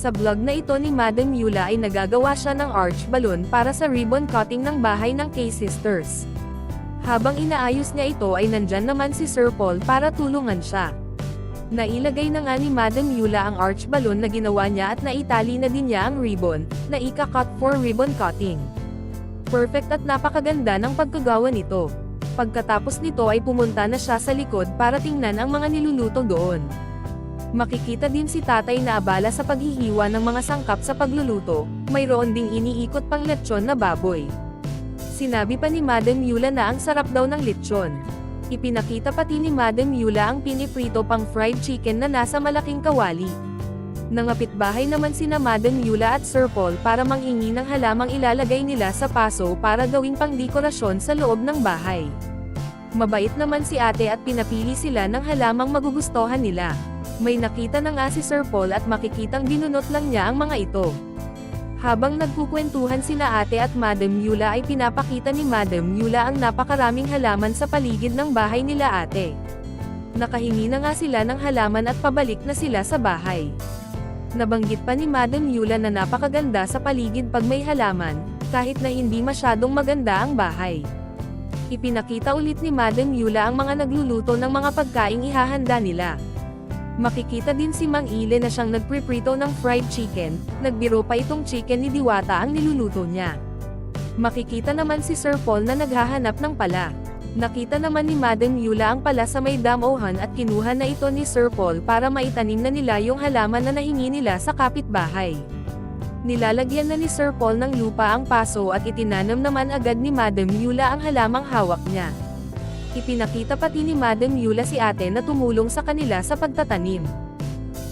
Sa vlog na ito ni Madam Yula ay nagagawa siya ng arch balloon para sa ribbon cutting ng bahay ng K-Sisters. Habang inaayos niya ito ay nandyan naman si Sir Paul para tulungan siya. Nailagay na nga ni Madam Yula ang arch balloon na ginawa niya at naitali na din niya ang ribbon, na ika-cut for ribbon cutting. Perfect at napakaganda ng pagkagawa nito. Pagkatapos nito ay pumunta na siya sa likod para tingnan ang mga niluluto doon. Makikita din si tatay na abala sa paghihiwa ng mga sangkap sa pagluluto, mayroon ding iniikot pang lechon na baboy. Sinabi pa ni Madam Yula na ang sarap daw ng lechon. Ipinakita pati ni Madam Yula ang piniprito pang fried chicken na nasa malaking kawali. Nangapitbahay naman sina Madam Yula at Sir Paul para manghingi ng halamang ilalagay nila sa paso para gawing pangdekorasyon sa loob ng bahay. Mabait naman si ate at pinapili sila ng halamang magugustuhan nila. May nakita na nga si Sir Paul at makikitang binunot lang niya ang mga ito. Habang nagkukwentuhan sina ate at Madam Yula ay pinapakita ni Madam Yula ang napakaraming halaman sa paligid ng bahay nila ate. Nakahingi na nga sila ng halaman at pabalik na sila sa bahay. Nabanggit pa ni Madam Yula na napakaganda sa paligid pag may halaman, kahit na hindi masyadong maganda ang bahay. Ipinakita ulit ni Madam Yula ang mga nagluluto ng mga pagkaing ihahanda nila. Makikita din si Mang Ile na siyang nagpriprito ng fried chicken, nagbiro pa itong chicken ni Diwata ang niluluto niya. Makikita naman si Sir Paul na naghahanap ng pala. Nakita naman ni Madam Yula ang pala sa may damohan at kinuha na ito ni Sir Paul para maitanim na nila yung halaman na nahingi nila sa kapitbahay. Nilalagyan na ni Sir Paul ng lupa ang paso at itinanam naman agad ni Madam Yula ang halamang hawak niya. Ipinakita pati ni Madam Yula si ate na tumulong sa kanila sa pagtatanim.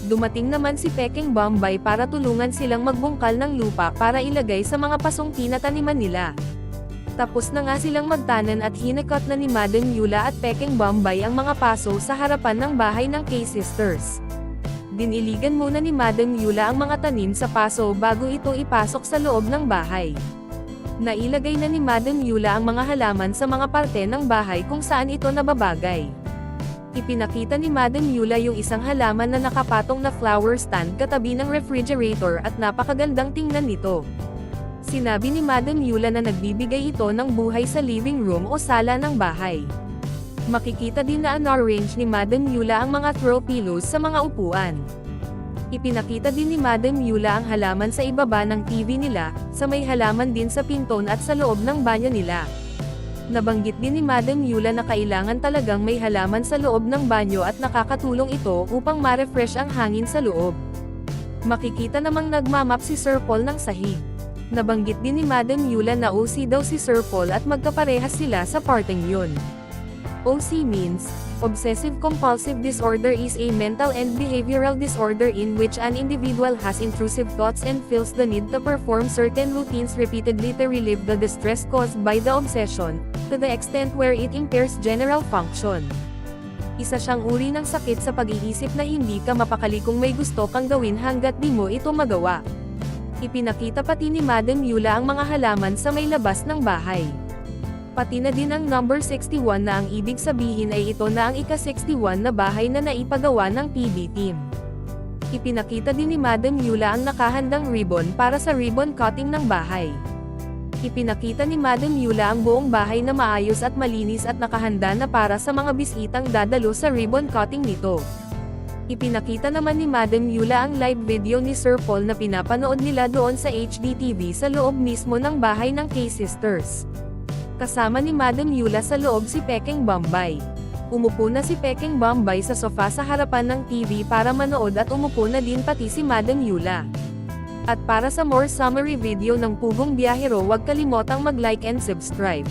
Dumating naman si Peking Bombay para tulungan silang magbungkal ng lupa para ilagay sa mga pasong tinataniman nila. Tapos na nga silang magtanan at hinakot na ni Madam Yula at Peking Bombay ang mga paso sa harapan ng bahay ng K-Sisters. Diniligan muna ni Madam Yula ang mga tanim sa paso bago ito ipasok sa loob ng bahay. Nailagay na ni Madam Yula ang mga halaman sa mga parte ng bahay kung saan ito nababagay. Ipinakita ni Madam Yula yung isang halaman na nakapatong na flower stand katabi ng refrigerator at napakagandang tingnan nito. Sinabi ni Madam Yula na nagbibigay ito ng buhay sa living room o sala ng bahay. Makikita din na arrange ni Madam Yula ang mga throw pillows sa mga upuan. Ipinakita din ni Madam Yula ang halaman sa ibaba ng TV nila, sa may halaman din sa pinton at sa loob ng banyo nila. Nabanggit din ni Madam Yula na kailangan talagang may halaman sa loob ng banyo at nakakatulong ito upang ma-refresh ang hangin sa loob. Makikita namang nagmamap si Sir Paul ng sahig. Nabanggit din ni Madam Yula na OC daw si Sir Paul at magkaparehas sila sa parteng yun. OC means, Obsessive-compulsive disorder is a mental and behavioral disorder in which an individual has intrusive thoughts and feels the need to perform certain routines repeatedly to relieve the distress caused by the obsession, to the extent where it impairs general function. Isa siyang uri ng sakit sa pag-iisip na hindi ka mapakali kung may gusto kang gawin hanggat di mo ito magawa. Ipinakita pati ni Madam Yula ang mga halaman sa may labas ng bahay. Pati na din ang number 61 na ang ibig sabihin ay ito na ang ika-61 na bahay na naipagawa ng PB team. Ipinakita din ni Madam Yula ang nakahandang ribbon para sa ribbon cutting ng bahay. Ipinakita ni Madam Yula ang buong bahay na maayos at malinis at nakahanda na para sa mga bisitang dadalo sa ribbon cutting nito. Ipinakita naman ni Madam Yula ang live video ni Sir Paul na pinapanood nila doon sa HDTV sa loob mismo ng bahay ng K-Sisters. Kasama ni Madam Yula sa loob si Peking Bombay. Umupo na si Peking Bombay sa sofa sa harapan ng TV para manood at umupo na din pati si Madam Yula. At para sa more summary video ng Pugong Biyahero, huwag kalimotang mag-like and subscribe.